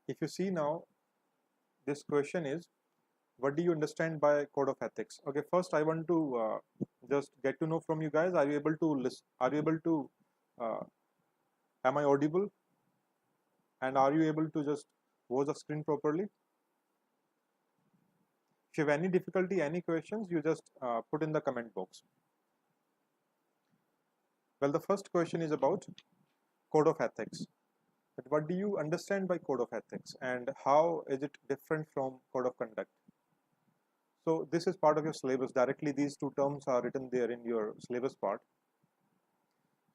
If you see now, this question is, what do you understand by code of ethics? Okay, first I want to just get to know from you guys. Are you able to listen? Are you able to? Uh, am I audible? And are you able to just watch the screen properly? If you have any difficulty, any questions, you just put in the comment box. Well, the first question is about code of ethics. But what do you understand by code of ethics, and how is it different from code of conduct? So this is part of your syllabus. Directly these two terms are written there in your syllabus part.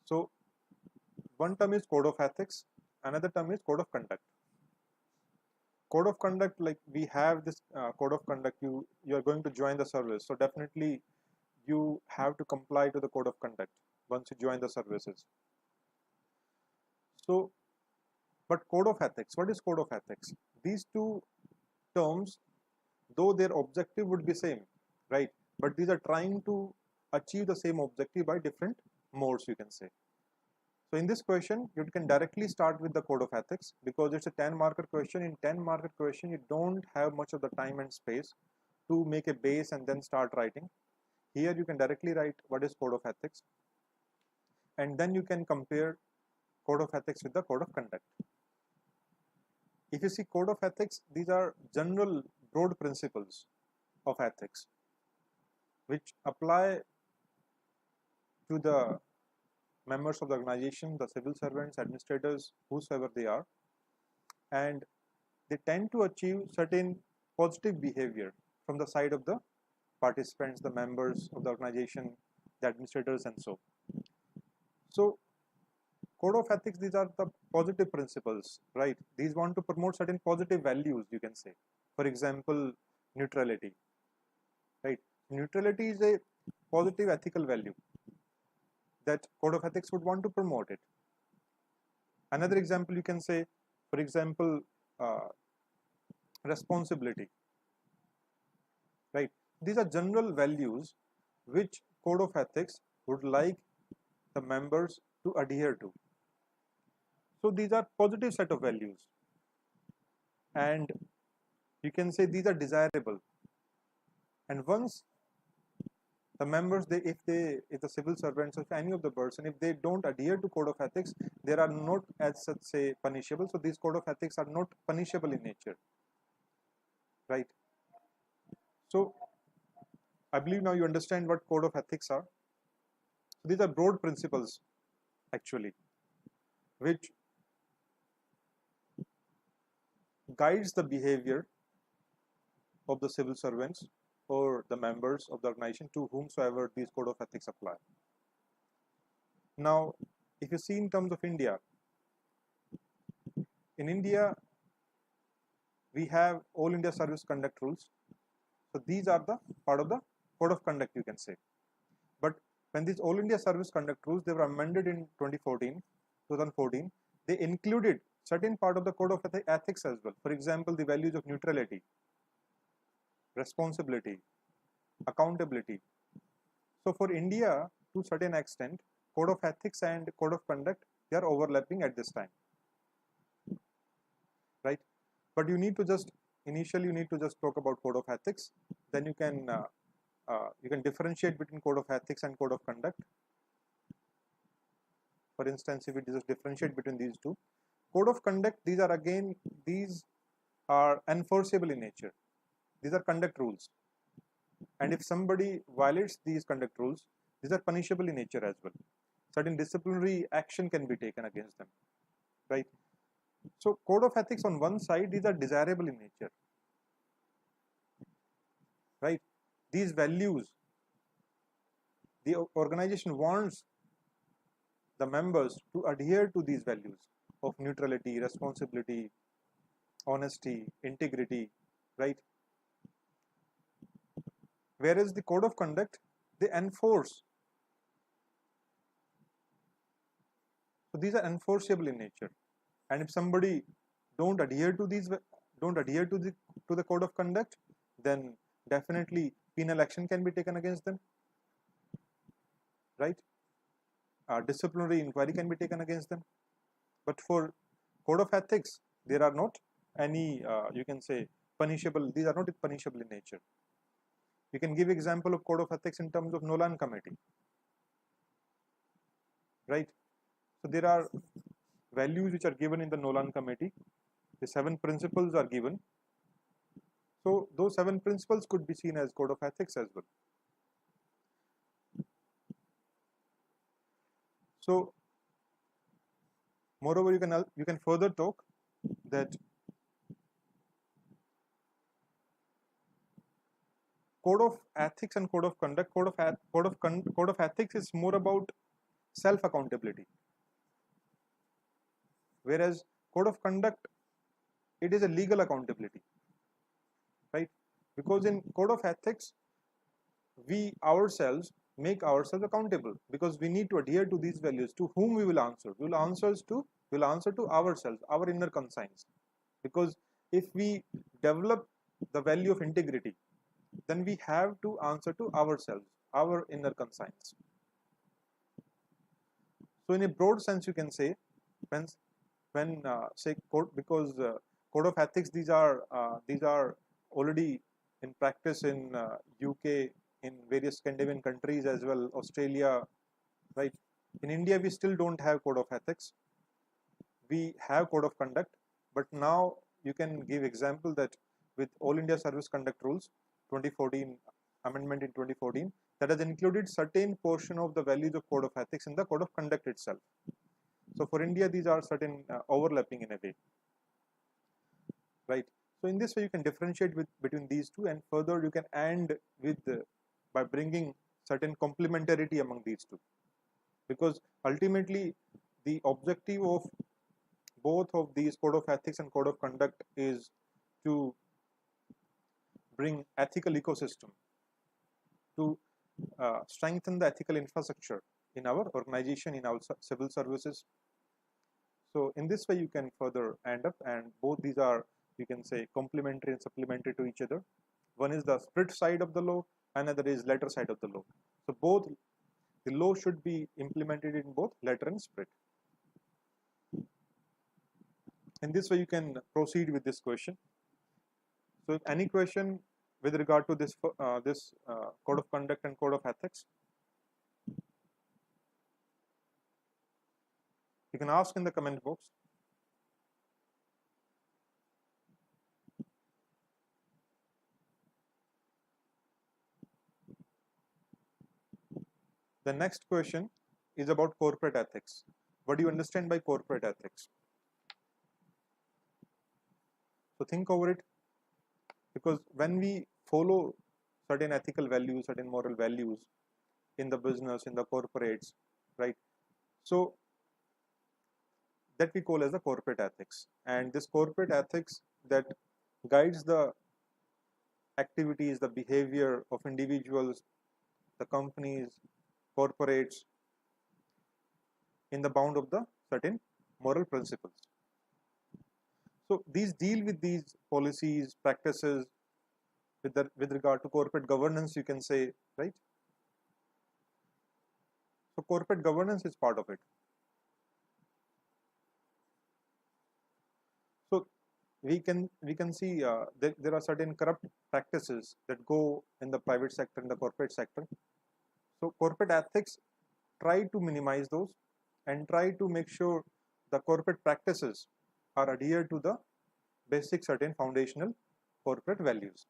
So one term is code of ethics, another term is code of conduct. Code of conduct, like we have this code of conduct, you are going to join the service, so definitely you have to comply to the code of conduct once you join the services. So, but code of ethics, what is code of ethics? These two terms, though their objective would be same, right? But these are trying to achieve the same objective by different modes, you can say. So in this question, you can directly start with the code of ethics because it's a 10-marker question. In 10-marker question, you don't have much of the time and space to make a base and then start writing. Here you can directly write what is code of ethics, and then you can compare code of ethics with the code of conduct. If you see code of ethics, these are general broad principles of ethics which apply to the members of the organization, the civil servants, administrators, whosoever they are, and they tend to achieve certain positive behavior from the side of the participants, the members of the organization, the administrators, and so. So code of ethics, these are the positive principles, right? These want to promote certain positive values, you can say. For example, neutrality, right? Neutrality is a positive ethical value that code of ethics would want to promote it. Another example you can say, for example, responsibility, right? These are general values which code of ethics would like the members to adhere to. So these are positive set of values, and you can say these are desirable. And once the members, if the civil servants, if any of the person, if they don't adhere to code of ethics, they are not as such say punishable. So these code of ethics are not punishable in nature, right? So I believe now you understand what code of ethics are. So these are broad principles actually which guides the behavior of the civil servants or the members of the organization to whomsoever these code of ethics apply. Now, if you see in terms of India, in India, we have All India Service Conduct Rules. So these are the part of the code of conduct, you can say. But when these All India Service Conduct Rules, they were amended in 2014, they included certain part of the code of ethics as well. For example, the values of neutrality, responsibility, accountability. So for India, to certain extent, code of ethics and code of conduct, they are overlapping at this time, right? But you need to just initially you need to just talk about code of ethics. Then you can differentiate between code of ethics and code of conduct. For instance, if we just differentiate between these two, code of conduct, these are enforceable in nature. These are conduct rules, and if somebody violates these conduct rules, these are punishable in nature as well. Certain disciplinary action can be taken against them, right? So code of ethics on one side, these are desirable in nature, right? These values, the organization wants the members to adhere to these values of neutrality, responsibility, honesty, integrity, right? Whereas the code of conduct, they enforce. So these are enforceable in nature, and if somebody don't adhere to the code of conduct, then definitely penal action can be taken against them, right? Disciplinary inquiry can be taken against them. But for code of ethics, there are not any you can say punishable. These are not punishable in nature. You can give example of code of ethics in terms of Nolan committee, right? So there are values which are given in the Nolan committee. The 7 principles are given. So those 7 principles could be seen as code of ethics as well. So moreover, you can further talk that code of ethics and code of conduct. Code of ethics is more about self accountability, whereas code of conduct, it is a legal accountability, right? Because in code of ethics, we ourselves make ourselves accountable because we need to adhere to these values. To whom we will answer? We will answer to ourselves, our inner conscience. Because if we develop the value of integrity, then we have to answer to ourselves, our inner conscience. So in a broad sense, you can say when say code, because code of ethics, these are already in practice in UK, in various Scandinavian countries as well, Australia, right? In India, we still don't have code of ethics. We have code of conduct, but now you can give example that with All India Service Conduct Rules 2014 amendment in 2014, that has included certain portion of the values of code of ethics in the code of conduct itself. So for India, these are certain overlapping in a way, right? So in this way, you can differentiate between these two, and further you can end with by bringing certain complementarity among these two, because ultimately the objective of both of these code of ethics and code of conduct is to bring ethical ecosystem, to strengthen the ethical infrastructure in our organization, in our civil services. So in this way, you can further end up, and both these are, you can say, complementary and supplementary to each other. One is the spirit side of the law, another is letter side of the law. So both the law should be implemented in both letter and spirit. In this way, you can proceed with this question. So if any question with regard to this code of conduct and code of ethics, you can ask in the comment box. The next question is about corporate ethics. What do you understand by corporate ethics? So think over it, because when we follow certain ethical values, certain moral values in the business, in the corporates, right? So that we call as the corporate ethics. And this corporate ethics that guides the activities, the behavior of individuals, the companies, corporates in the bound of the certain moral principles. So these deal with these policies, practices with regard to corporate governance, you can say, right? So corporate governance is part of it. So we can see that there are certain corrupt practices that go in the private sector, in the corporate sector. So corporate ethics try to minimize those and try to make sure the corporate practices are adhered to the basic certain foundational corporate values,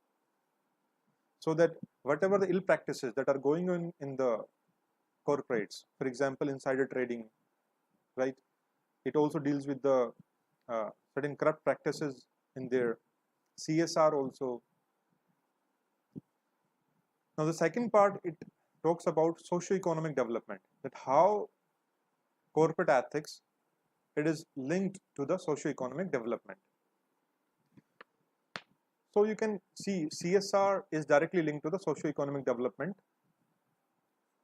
so that whatever the ill practices that are going on in the corporates, for example, insider trading, right? It also deals with the certain corrupt practices in their CSR also. Now the second part, it talks about socio-economic development, that how corporate ethics, it is linked to the socio-economic development. So you can see CSR is directly linked to the socio-economic development.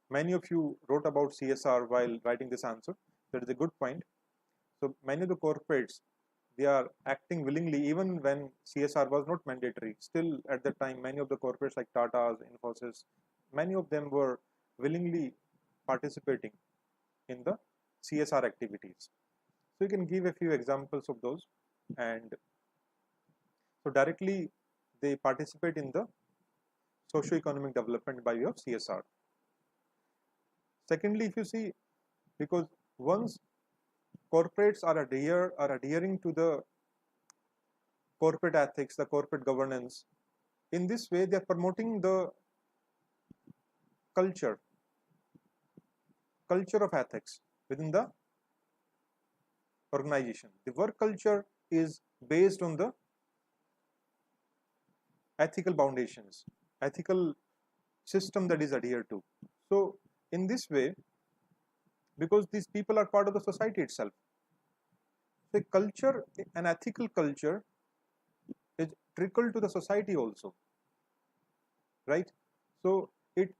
Many of you wrote about CSR while writing this answer. That is a good point. So many of the corporates, they are acting willingly even when CSR was not mandatory. Still at that time, many of the corporates like Tata's, Infosys, many of them were willingly participating in the CSR activities. So you can give a few examples of those, and So directly they participate in the socio-economic development by way of CSR. Secondly, if you see, because once corporates are adhering to the corporate ethics, the corporate governance, in this way they are promoting the culture of ethics within the organization. The work culture is based on the ethical foundations, ethical system that is adhered to. So in this way, because these people are part of the society itself, so culture, an ethical culture is trickled to the society also, right? So it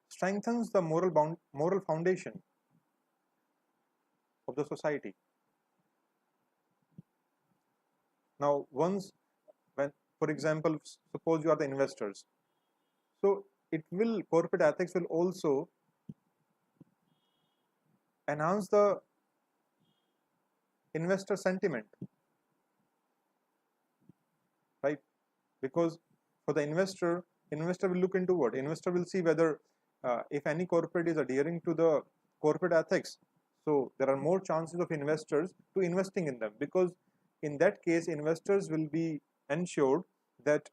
strengthens the moral foundation of the society. Now, once when, for example, suppose you are the investors, so corporate ethics will also enhance the investor sentiment, right? Because for the investor will look into what? Investor will see whether if any corporate is adhering to the corporate ethics, so there are more chances of investors to investing in them, because in that case investors will be ensured that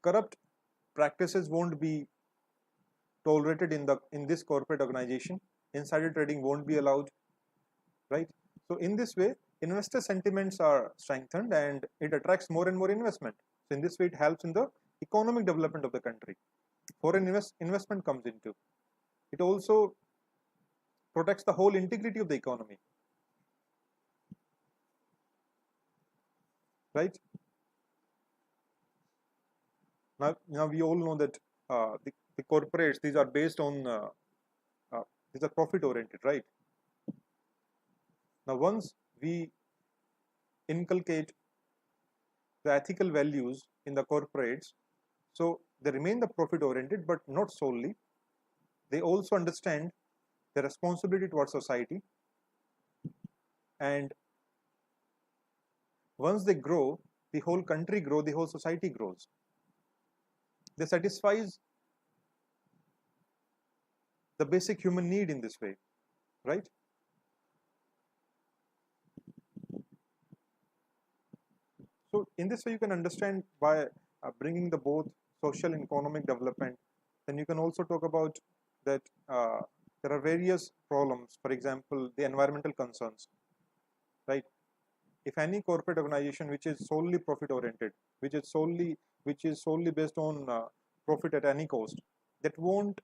corrupt practices won't be tolerated in this corporate organization. Insider trading won't be allowed, right? So in this way, investor sentiments are strengthened and it attracts more and more investment. So in this way, it helps in the economic development of the country. Foreign investment comes into. It also protects the whole integrity of the economy, right? Now we all know that the corporates, these are based on these are profit oriented, right? Now once we inculcate the ethical values in the corporates, so they remain the profit oriented, but not solely. They also understand the responsibility towards society, and once they grow, the whole country grows, the whole society grows. They satisfies the basic human need in this way, right? So in this way you can understand by bringing the both social and economic development. Then you can also talk about that there are various problems, for example the environmental concerns, right? If any corporate organization which is solely profit oriented, which is solely based on profit at any cost, that won't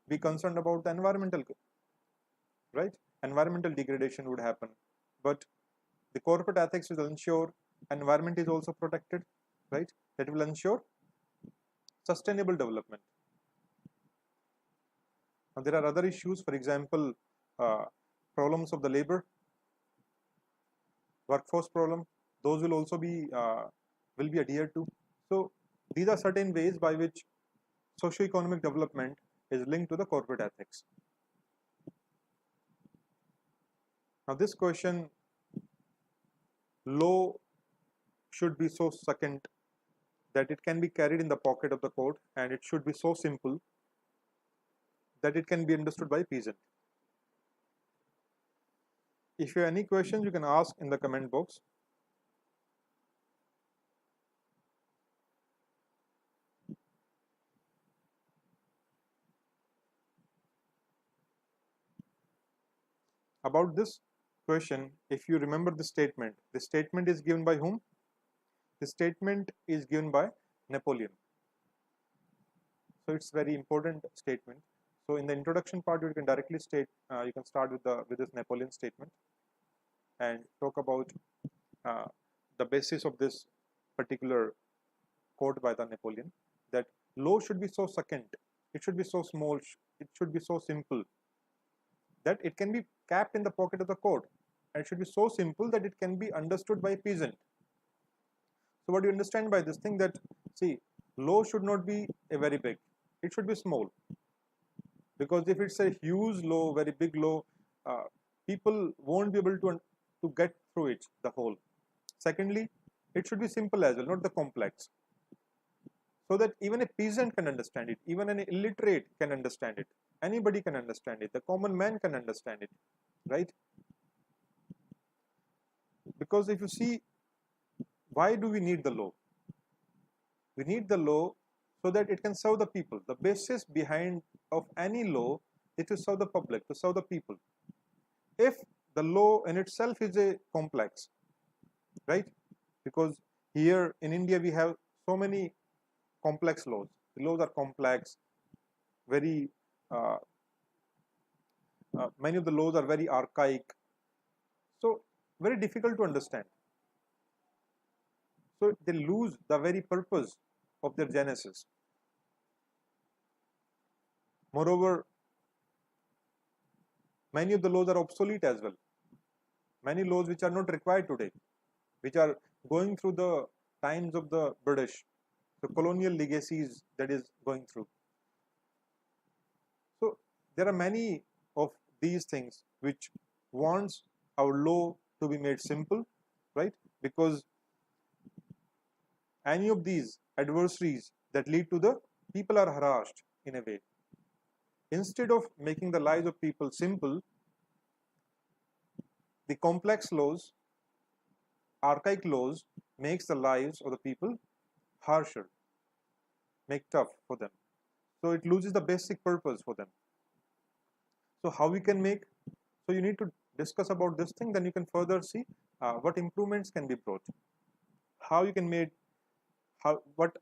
be concerned about the environmental, right? Environmental degradation would happen, but the corporate ethics will ensure environment is also protected, right? That will ensure sustainable development. Now there are other issues, for example problems of the labor, workforce problem, those will also be adhered to. So these are certain ways by which socio-economic development is linked to the corporate ethics. Now this question, law should be so succinct that it can be carried in the pocket of the court, and it should be so simple that it can be understood by peasant. If you have any questions, you can ask in the comment box. About this question, if you remember the statement is given by whom? The statement is given by Napoleon. So it's very important statement. So in the introduction part, you can directly state, you can start with this Napoleon statement and talk about the basis of this particular quote by the Napoleon, that law should be so succinct, it should be so small, it should be so simple that it can be kept in the pocket of the court, and it should be so simple that it can be understood by a peasant. So what do you understand by this thing? That see, law should not be a very big, it should be small, because if it's a huge law, very big law, people won't be able to get through it the whole. Secondly, It should be simple as well, not the complex, so that even a peasant can understand it, even an illiterate can understand it, anybody can understand it, the common man can understand it, right? Because if you see, why do we need the law? We need the law so that it can serve the people. The basis behind of any law is to serve the public, to serve the people. If the law in itself is a complex, right? Because here in India we have so many complex laws. The laws are complex, very uh, many of the laws are very archaic, so very difficult to understand. So they lose the very purpose of their genesis. Moreover, many of the laws are obsolete as well. Many laws which are not required today, which are going through the times of the British, the colonial legacies that is going through. So there are many of these things which wants our law to be made simple, right? Because any of these adversaries that lead to the people are harassed in a way. Instead of making the lives of people simple, the complex laws, archaic laws, makes the lives of the people harsher, make tough for them. So it loses the basic purpose for them. So how we can make? So you need to discuss about this thing, then you can further see what improvements can be brought, how you can make, what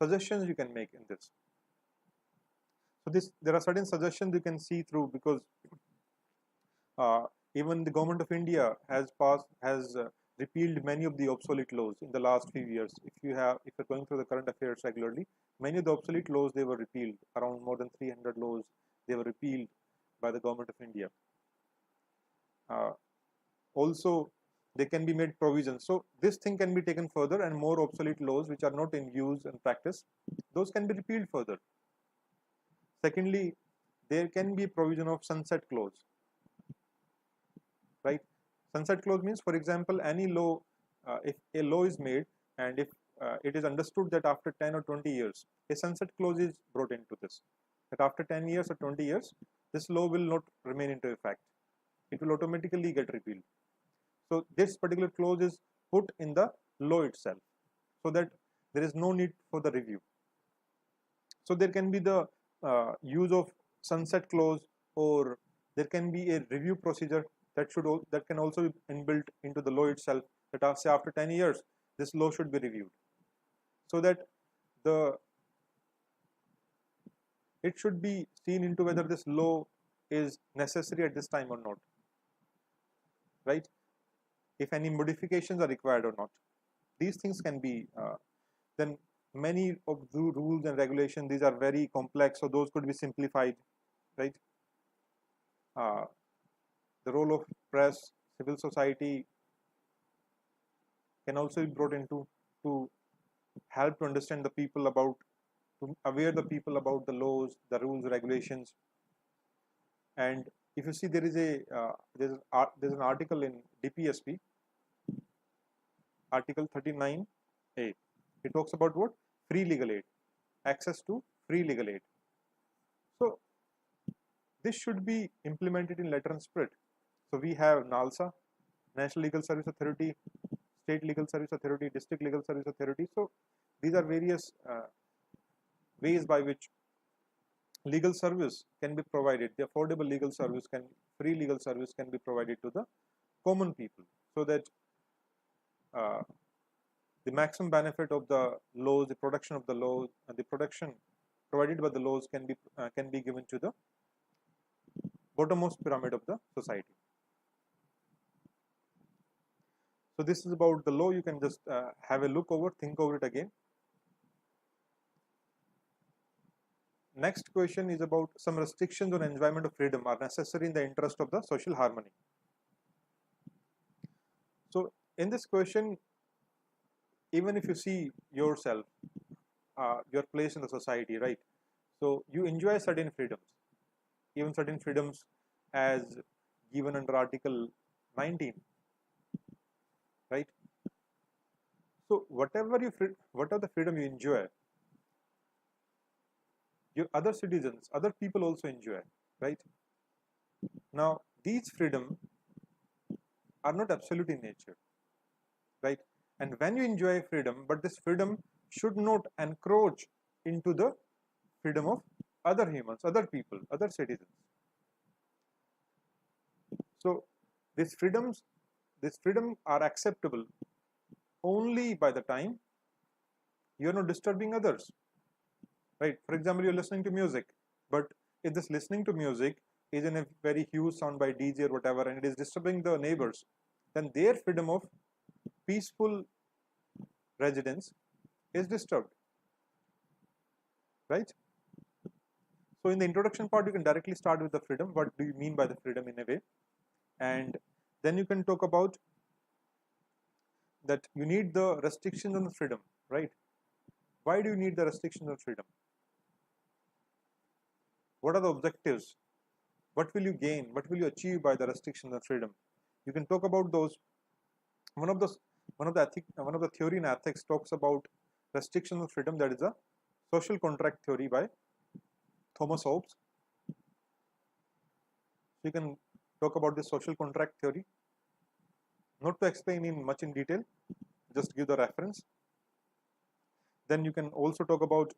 suggestions you can make in this. So there are certain suggestions you can see through, because uh, even the government of India has repealed many of the obsolete laws in the last few years. If you're going through the current affairs regularly, many of the obsolete laws, they were repealed. Around more than 300 laws, they were repealed by the government of India. Also, they can be made provisions. So this thing can be taken further, and more obsolete laws which are not in use and practice, those can be repealed further. Secondly, there can be provision of sunset clause, right? Sunset clause means, for example, any law, if a law is made and if it is understood that after 10 or 20 years, a sunset clause is brought into this, that after 10 years or 20 years, this law will not remain into effect. It will automatically get repealed. So this particular clause is put in the law itself, so that there is no need for the review. So there can be the use of sunset clause, or there can be a review procedure that can also be inbuilt into the law itself, that say after 10 years this law should be reviewed, so that it should be seen into whether this law is necessary at this time or not, right? If any modifications are required or not. These things can be then many of the rules and regulations, these are very complex, so those could be simplified, right? The role of press, civil society can also be brought into to help to understand the people about, to aware the people about the laws, the rules, regulations. And if you see, there is there's an article in DPSP, Article 39A. It talks about what? Free legal aid, access to free legal aid. So this should be implemented in letter and spirit. So we have NALSA, National Legal Service Authority, State Legal Service Authority, District Legal Service Authority. So these are various ways by which legal service can be provided. The affordable legal service free legal service can be provided to the common people, so that the maximum benefit of the laws, the production of the laws, and the protection provided by the laws can be given to the bottommost pyramid of the society. So this is about the law. You can just have a look over, think over it again. Next question is about some restrictions on enjoyment of freedom are necessary in the interest of the social harmony. So in this question, even if you see yourself, your place in the society, right? So you enjoy certain freedoms, even certain freedoms as given under Article 19, right? So whatever the freedom you enjoy, your other citizens, other people also enjoy, right? Now these freedom are not absolute in nature, right? And when you enjoy freedom, but this freedom should not encroach into the freedom of other humans, other people, other citizens. So these freedom are acceptable only by the time you are not disturbing others, right? For example, you're listening to music, but if this listening to music is in a very huge sound by DJ or whatever, and it is disturbing the neighbors, then their freedom of peaceful residence is disturbed, right? So in the introduction part, you can directly start with the freedom. What do you mean by the freedom in a way? And then you can talk about that you need the restrictions on the freedom, right? Why do you need the restrictions on freedom? What are the objectives? What will you gain? What will you achieve by the restrictions on freedom? You can talk about those. One of the theory in ethics talks about restrictions of freedom. That is a social contract theory by Thomas Hobbes. So you can talk about the social contract theory. Not to explain in much in detail, just give the reference. Then you can also talk about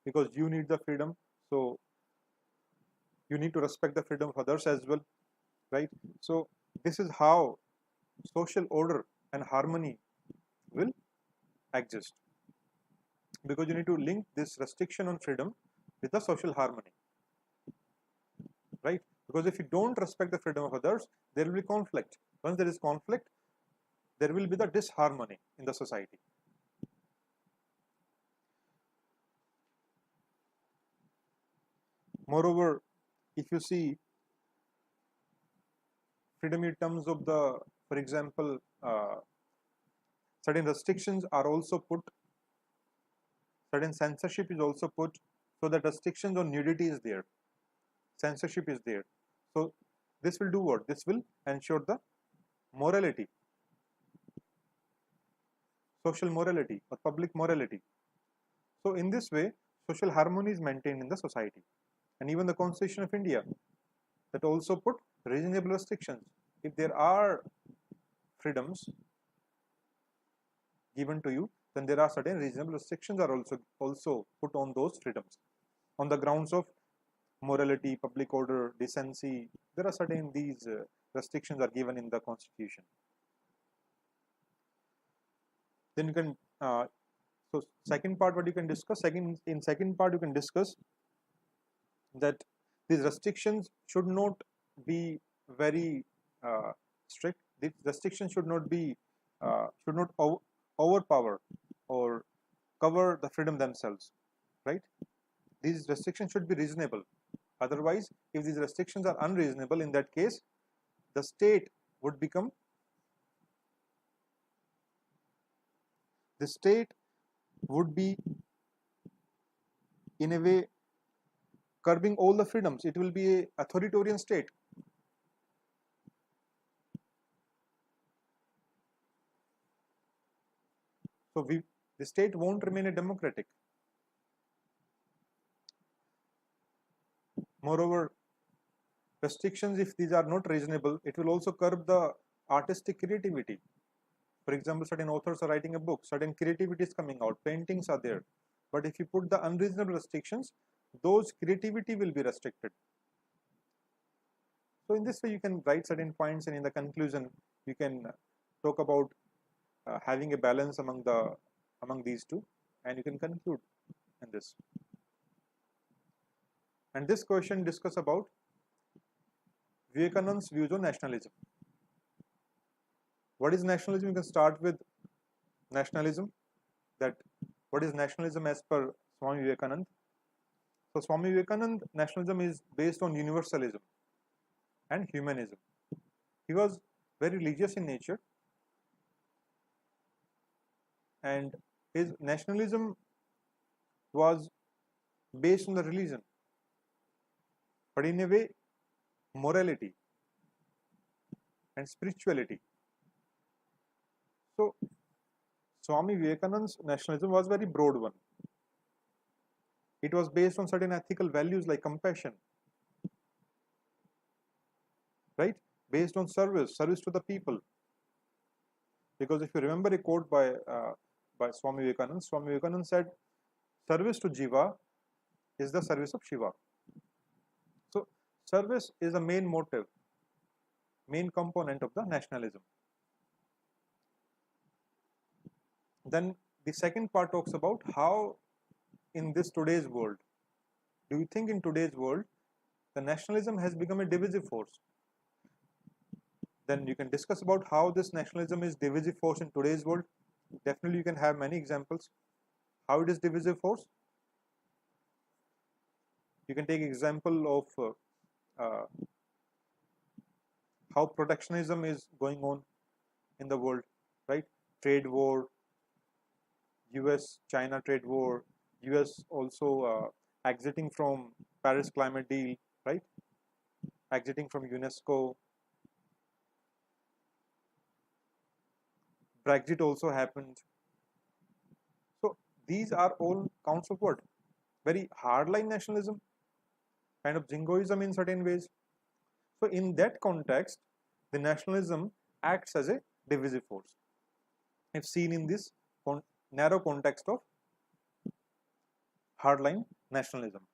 because you need the freedom, so you need to respect the freedom of others as well, right? So this is how social order and harmony will exist, because you need to link this restriction on freedom with the social harmony, right? Because if you don't respect the freedom of others, there will be conflict. Once there is conflict, there will be the disharmony in the society. Moreover, if you see freedom in terms of the, for example, certain restrictions are also put, certain censorship is also put, so that restrictions on nudity is there, censorship is there. So this will do what? This will ensure the morality, social morality or public morality. So in this way, social harmony is maintained in the society. And even the Constitution of India, that also put reasonable restrictions. If there are freedoms given to you, then there are certain reasonable restrictions are also put on those freedoms on the grounds of morality, public order, decency. There are certain these restrictions are given in the Constitution. Then you can so second part, what you can discuss, second part you can discuss that these restrictions should not be very strict. These restrictions should not be overpower or cover the freedom themselves, right? These restrictions should be reasonable. Otherwise, if these restrictions are unreasonable, in that case, the state would become, the state would be in a way curbing all the freedoms. It will be an authoritarian state. So the state won't remain a democratic. Moreover, restrictions, if these are not reasonable, it will also curb the artistic creativity. For example, certain authors are writing a book, certain creativity is coming out, paintings are there. But if you put the unreasonable restrictions, those creativity will be restricted. So in this way, you can write certain points, and in the conclusion, you can talk about having a balance among these two, and you can conclude in this. And this question discuss about Vivekananda's views on nationalism. What is nationalism? You can start with nationalism. That what is nationalism as per Swami Vivekananda? So Swami Vivekananda, nationalism is based on universalism and humanism. He was very religious in nature, and his nationalism was based on the religion, but in a way, morality and spirituality. So Swami Vivekananda's nationalism was very broad one. It was based on certain ethical values like compassion, right? Based on service to the people. Because if you remember a quote by Swami Vivekananda said, "Service to Jiva is the service of Shiva." So, service is the main motive, main component of the nationalism. Then the second part talks about how in this today's world, do you think in today's world the nationalism has become a divisive force? Then you can discuss about how this nationalism is divisive force in today's world. Definitely you can have many examples. How it is divisive force? You can take example of how protectionism is going on in the world, right? Trade war, US-China trade war, US also exiting from Paris climate deal, right? Exiting from UNESCO. Brexit also happened. So these are all counts of what? Very hardline nationalism, kind of jingoism in certain ways. So in that context, the nationalism acts as a divisive force, if seen in this narrow context of hardline nationalism.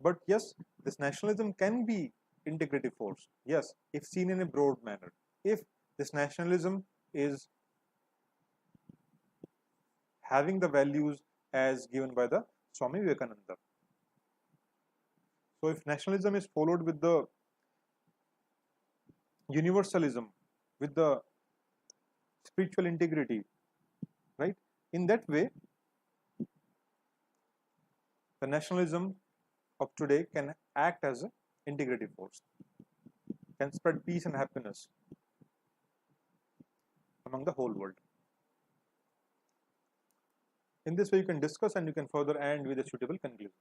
But yes, this nationalism can be integrative force, yes, if seen in a broad manner. If this nationalism is having the values as given by the Swami Vivekananda. So if nationalism is followed with the universalism, with the spiritual integrity, right? In that way, the nationalism of today can act as an integrative force, can spread peace and happiness among the whole world. In this way, you can discuss and you can further end with a suitable conclusion.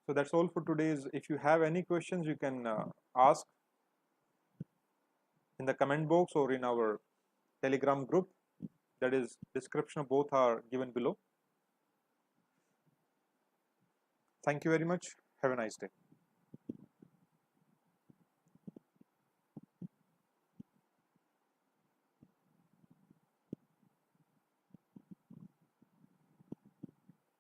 So that's all for today's. If you have any questions, you can ask in the comment box or in our Telegram group. That is, description of both are given below. Thank you very much. Have a nice day.